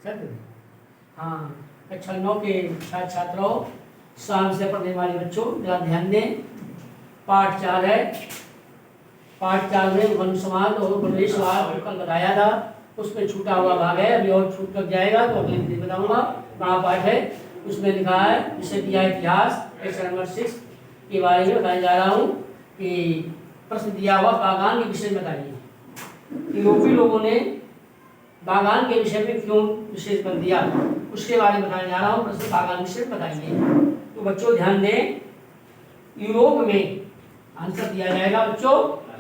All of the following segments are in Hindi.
हाँ, कक्षा 9 के छात्र छात्राओं, शाम से पढ़ने वाले बच्चों जरा ध्यान दें। पाठ 4 है। पाठ 4 में वन समाज और प्रवेशवाद कल बताया था, उसमें छूटा हुआ भाग है, अभी और छूट कर जाएगा तो अगले दिन बताऊंगा। बड़ा पाठ है, उसमें लिखा है विषय दिया इतिहास, क्वेश्चन नंबर 6 के बारे में बताने जा रहा हूँ कि प्रश्न दिया हुआ बागान के विषय में बताइए। यूरोपीय लोगों ने बागान के विषय में क्यों विशेष कर दिया, उसके बारे में बताने जा रहा हूँ। प्रश्न बागान विषय बताइए। तो बच्चों ध्यान दें, यूरोप में आंसर दिया जाएगा बच्चों।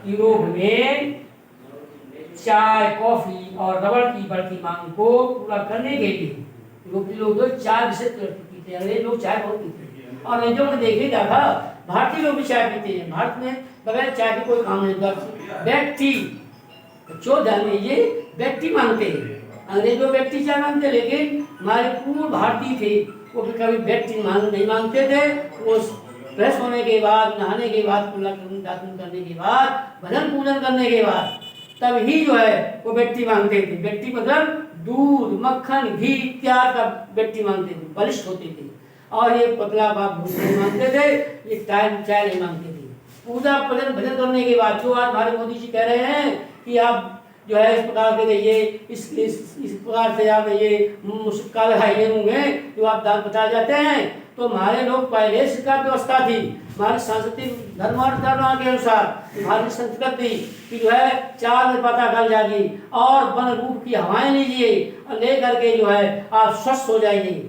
यूरोप में चाय, कॉफी और रबड़ की बढ़ती मांग को पूरा करने के लिए यूरोपीय लोग तो चाय विशेष पीते हैं। अंग्रेज लोग चाय बहुत पीते हैं और अंग्रेजों ने देखा था भारतीय लोग भी चाय पीते हैं। भारत में बगैर चाय के कोई काम नहीं करता। ब्लैक टी बच्चों ध्यान दीजिए, ब्लैक टी मांगते हैं। अंग्रेज लोग ब्लैक टी चाय मांगते, लेकिन हमारे पूर्व भारतीय थे वो कभी ब्लैक टी नहीं मांगते थे। वो फ्रेश होने के बाद, नहाने के बाद, कुल्ला करने के बाद, भजन पूजन करने के बाद तब ही जो है वो व्यक्ति मांगते थे। व्यक्ति मतलब दूध, मक्खन, घी इत्यादि का व्यक्ति मांगते थे, बलिष्ठ होते थे। और ये पतला बाप नहीं मांगते थे, ये टाइम चाय नहीं मांगते थे। पूजा पूजन भजन करने के बाद जो आज हमारे मोदी जी कह रहे हैं कि आप जो है इस प्रकार से ये इस प्रकार से आप ये काले हाईवे में जो आप दान बताए जाते हैं, तो हमारे लोग पहले से का व्यवस्था थी। हमारे सांस्कृतिक धर्म और धर्म के अनुसार हमारी संस्कृति की जो है 4 में पता कर जाएगी और वन रूप की हवाएं लीजिए और ले करके जो है आप स्वस्थ हो जाएंगे।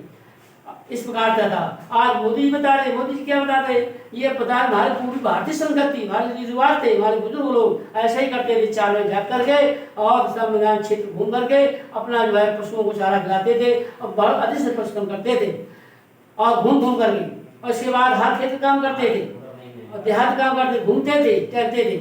इस प्रकार का था। आज मोदी जी बता रहे, मोदी जी क्या बताते हैं, ये पता हमारे पूरी भारतीय संस्कृति, हमारे रीति रिवाज थे। हमारे बुजुर्ग लोग ऐसे ही करते थे, 4 बजे जाग करके और सब मैदान क्षेत्र घूम करके अपना जो है पशुओं को चारा खिलाते थे और बहुत अधिक से परिश्रम करते थे और घूम घूम करके, और इसके बाद हर क्षेत्र काम करते थे और देहात काम करते, घूमते थे, टहलते थे।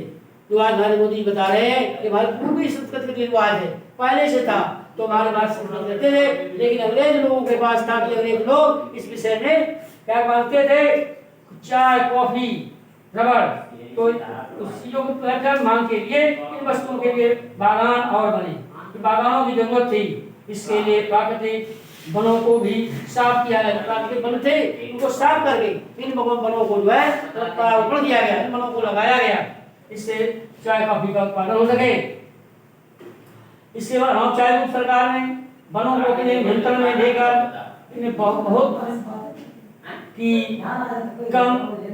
जो आज हमारे मोदी जी बता रहे हैं कि हमारी पूरी संस्कृति के रिवाज है, पहले से था। तो हमारे पास संस्कृत करते थे, लेकिन अंग्रेज लोगों के पास था कि अंग्रेज लोग इस विषय में क्या मांगते थे, चाय, कॉफी, रबड़। तो उस चीजों को कर मांग के लिए इन वस्तुओं के लिए बागान और बने। तो बागानों की जरूरत थी। इसके लिए प्राकृतिक वनों को भी साफ किया गया। प्राकृतिक वन थे, उनको साफ करके इन वनों को जो है रोपण किया गया, इन वनों को लगाया गया, इससे चाय कॉफी का उत्पादन हो सके। इसके बाद हम चाय सरकार ने वनों को अपने नियंत्रण में लेकर इन्हें बहुत की कम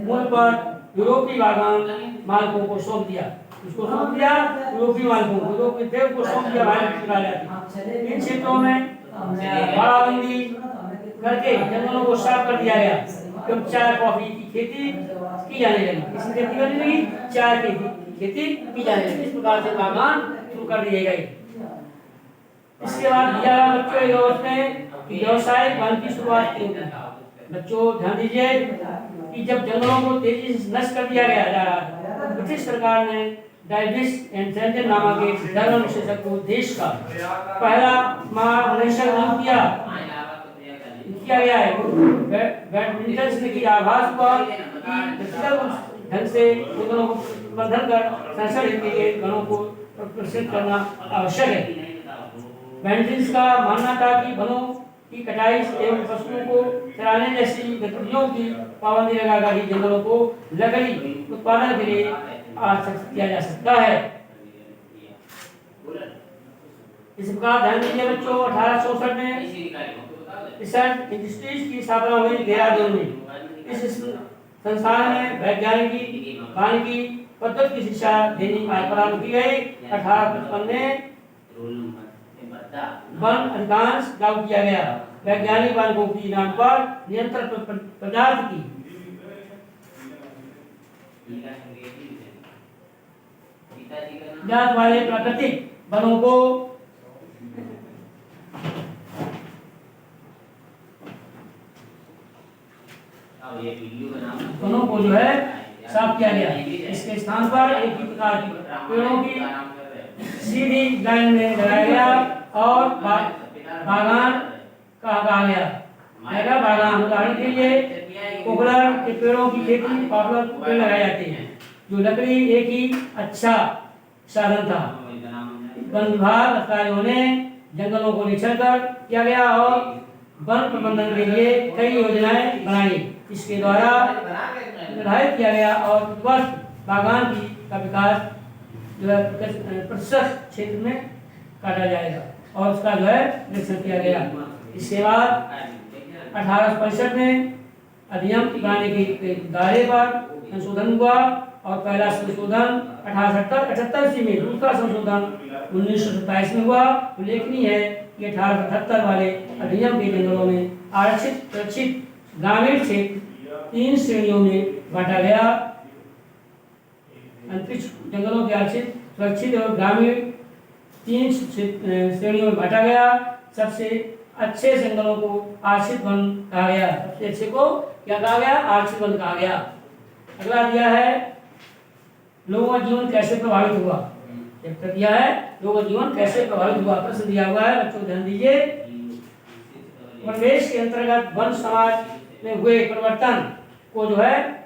मूल्य पर यूरोपीय बागान मालिकों को सौंप दिया। उसको सौंप दिया यूरोपीय मालिकों को, यूरोपीय देव को सौंप दिया भारत। इन क्षेत्रों में बाड़ाबंदी करके जंगलों को साफ कर दिया गया। जब चाय कॉफी की खेती की जाने लगी, इसकी खेती करने लगी, चाय की खेती की जाने लगी। इस प्रकार से बागान शुरू कर दिए गए। इसके बाद दिया बच्चों यूरोप में व्यवसायिक वन की शुरुआत की। बच्चों ध्यान दीजिए कि जब जंगलों को तेजी से नष्ट कर दिया गया जा रहा था, ब्रिटिश सरकार ने डाइविस एंड सेंजन नामक एक धर्म विशेषज्ञ को देश का पहला महानिरीक्षक नियुक्त किया गया है। बैडमिंटन से की आभास हुआ कि ढंग से जंगलों को प्रबंधन कर संरक्षण के लिए वनों को प्रशिक्षित करना आवश्यक है। बैडमिंटन का मानना था कि वनों की कटाई एवं पशुओं को चराने जैसी गतिविधियों की पाबंदी लगाकर ही जंगलों को लकड़ी उत्पादन के लिए किया जा सकता है। इस प्रकार ध्यान दीजिए बच्चों, 1864 में रिसर्च इंडस्ट्रीज की स्थापना हुई देहरादून में। इस संस्थान में वैज्ञानिकी वानिकी पद्धति की शिक्षा देने का प्रारंभ की गई। 1855 में वन अधिकांश लागू किया गया। वैज्ञानिक मानकों की नाम पर नियंत्रण पदार्थ की जात वाले प्राकृतिक वनों को जो है साफ किया गया। इसके स्थान पर एक ही प्रकार की पेड़ों की सीधी लाइन में लगाया गया और बागान कहा गया। बागान उदाहरण के लिए पॉपुलर के पेड़ों की खेती पॉपुलर पेड़ लगाए जाते हैं, जो लकड़ी एक ही अच्छा साधन था। वन विभाग अधिकारियों ने जंगलों को निछल कर किया गया और वन प्रबंधन के लिए कई योजनाएं बनाई। इसके द्वारा निर्धारित किया गया और वर्ष बागान का विकास जो है प्रतिशत क्षेत्र में काटा जाएगा और उसका जो है निरीक्षण किया गया। इसके बाद 1865 में अधिनियम बनाने के दायरे पर संशोधन हुआ और पहला संशोधन 1878 ईस्वी में, दूसरा संशोधन 1927 में हुआ। उल्लेखनीय है कि 1878 वाले अधिनियम के जंगलों में आरक्षित सुरक्षित ग्रामीण क्षेत्र 3 श्रेणियों में बांटा गया। अंतरिक्ष जंगलों के आरक्षित सुरक्षित और ग्रामीण 3 श्रेणियों में बांटा गया। सबसे अच्छे जंगलों को आरक्षित वन कहा गया। सबसे अच्छे को क्या कहा गया? आरक्षित वन कहा गया। अगला दिया है लोगों का जीवन कैसे प्रभावित हुआ। चैप्टर दिया है लोगों का जीवन कैसे प्रभावित हुआ। प्रश्न दिया हुआ है, बच्चों ध्यान दीजिए। उपनिवेश के अंतर्गत वन समाज में हुए परिवर्तन को जो है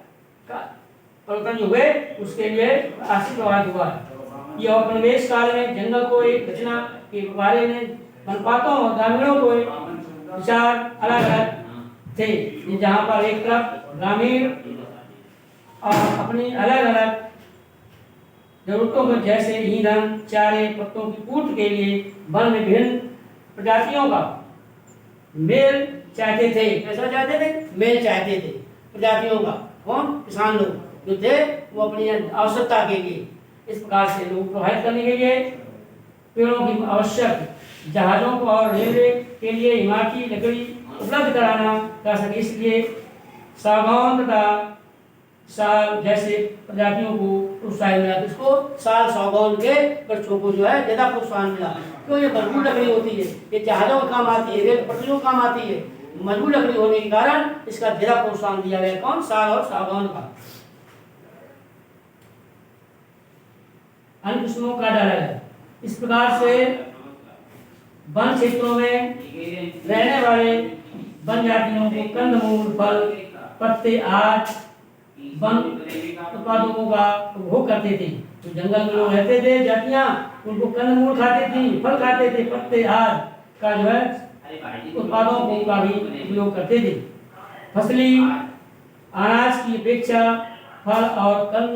परिवर्तन जो हुए उसके लिए आर्थिक प्रभावित हुआ। यह उपनिवेश काल में जंगल को एक रचना के बारे में वनपातों और ग्रामीणों को विचार अलग अलग थे। जहाँ पर एक तरफ ग्रामीण और अपनी अलग अलग जरूरतों को जैसे ईंधन, चारे, पत्तों की पूर्ति के लिए वन में विभिन्न प्रजातियों का मेल चाहते थे। कैसा चाहते थे? मेल चाहते थे प्रजातियों का। कौन? किसान लोग जो थे वो अपनी आवश्यकता के लिए इस प्रकार से लोग प्रभावित करने के लिए पेड़ों की आवश्यक जहाजों को और रेलवे के लिए इमारती लकड़ी उपलब्ध कराना कर सके, इसलिए सागौन तथा साल जैसे प्रजातियों को प्रोत्साहन मिला। इसको साल सागौन के वृक्षों को जो है ज्यादा प्रोत्साहन मिला। क्यों? ये मजबूत लकड़ी होती है, ये जहाजों का काम आती है, रेल पटरियों का काम आती है। मजबूत लकड़ी होने के कारण इसका ज्यादा प्रोत्साहन दिया गया। कौन? साल और सागौन का। अन्य किस्मों का डाला गया। इस प्रकार से वन क्षेत्रों में रहने वाले वन जातियों को कंदमूल, फल, पत्ते आदि वन उत्पादों का उपभोग करते थे। तो जंगल में लोग रहते थे जातियां, उनको कंदमूल खाते थी, फल खाते थे, पत्ते आदि का जो है उत्पादों को का भी उपयोग करते थे। फसली अनाज की अपेक्षा फल और कंद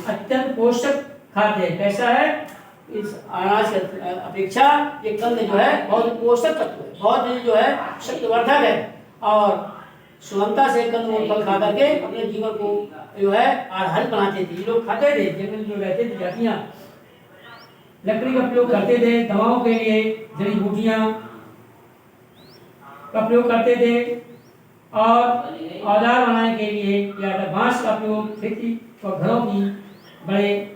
अत्यंत पोषक खाद्य है। कैसा है? इस अनाज की अपेक्षा ये कंद जो है बहुत पोषक तत्व है, बहुत जो है शक्तिवर्धक है और सुगमता से कंदमूल फल खा करके अपने जीवन को जो है आधारित बनाते थे। ये लोग खाते थे, जंगल में जो रहते थे जातियां लकड़ी का प्रयोग करते थे, दवाओं के लिए जड़ी बूटियां का प्रयोग करते थे और औजार बनाने के लिए या बांस का प्रयोग खेती और घरों की बाड़े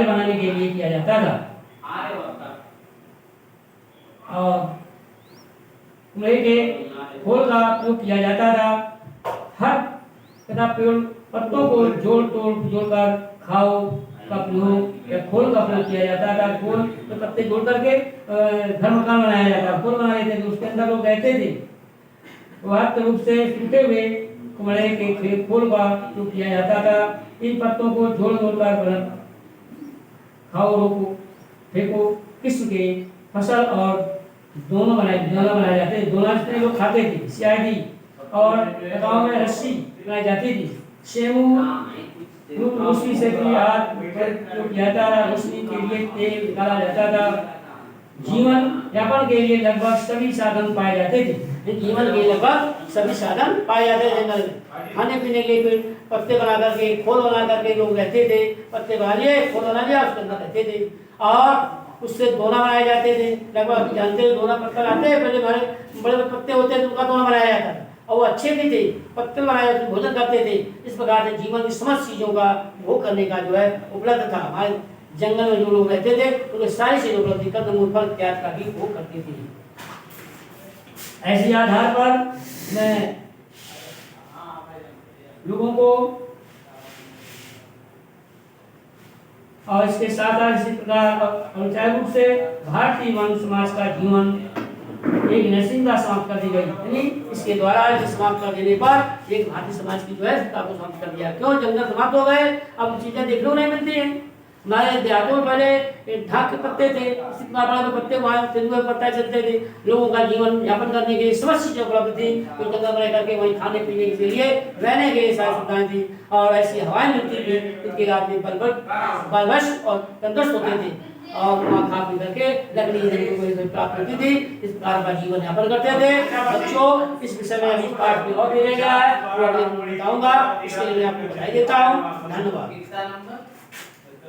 बनाने के लिए किया जाता था। और कुम्हले के खोल का प्रयोग किया जाता था। हर तथा पेड़ पत्तों को जोड़कर खाओ का प्रयोग या खोल का प्रयोग किया जाता था। खोल तो पत्ते जोड़ करके घर मकान बनाया जाता, खोल बना लेते थे, उसके अंदर लोग रहते थे। वास्तव रूप से टूटे हुए कुम्हले के खोल का प्रयोग किया जाता था। इन पत्तों को जोड़कर खाओ, रोको, फेंको किस्म के फसल और दोनों बनाए जाते थे। दोनों लोग खाते थे। स्याही और गाँव में रस्सी बनाई जाती थी। शेमू रोशनी से भी हाथ जाता था, रोशनी के लिए तेल निकाला जाता था। जीवन यापन के लिए लगभग सभी साधन पाए जाते थे। जीवन के लगभग सभी साधन पाए जाते थे जंगल में। खाने पीने के लिए पत्ते बना करके, खोल बना करके लोग रहते थे। पत्ते बना लिए, खोल बना लिया, उसके अंदर रहते थे और उससे दोना बनाए जाते थे। लगभग जानते हो दोना पत्थर आते हैं, पहले बड़े बड़े पत्ते होते थे, उनका दोना बनाया जाता था और वो अच्छे भी थे। पत्ते बनाए जाते, भोजन करते थे। इस प्रकार से जीवन की समस्त चीजों का भोग करने का जो है उपलब्ध था। हमारे जंगल में जो लोग रहते थे उनके सारी चीजें उपलब्ध, कंदमूल फल इत्यादि का भी भोग करते थे। ऐसे आधार पर मैं लोगों को और इसके साथ इसी प्रकार अनिवार्य रूप से भारतीय वन समाज का जीवन एक नैतिकता समाप्त कर दी गई। यानी इसके द्वारा समाप्त कर देने पर एक भारतीय समाज की जो है सत्ता को समाप्त कर दिया। क्यों? जंगल समाप्त हो गए, अब चीजें देखने को नहीं मिलती हैं। हमारे देहातों में पहले ढाक के पत्ते थे, इसी बड़ा पत्ते वहाँ तेंदुए पत्ता चलते थे, लोगों का जीवन यापन करने के समस्त चीजें उपलब्ध थी, कोई जंगल में करके वहीं खाने पीने के लिए रहने के सारी सुविधाएं थी और ऐसी हवाएं मिलती थी, इनके आदमी बलवश और तंदुरुस्त होते थे और वहाँ खा पी करके लकड़ी को प्राप्त होती थी, इस प्रकार का जीवन यापन करते थे। बच्चों इस विषय में अभी पाठ में और दिया गया है, वो अगले दिन बताऊंगा, इसके लिए मैं आपको बधाई देता हूँ। धन्यवाद। तो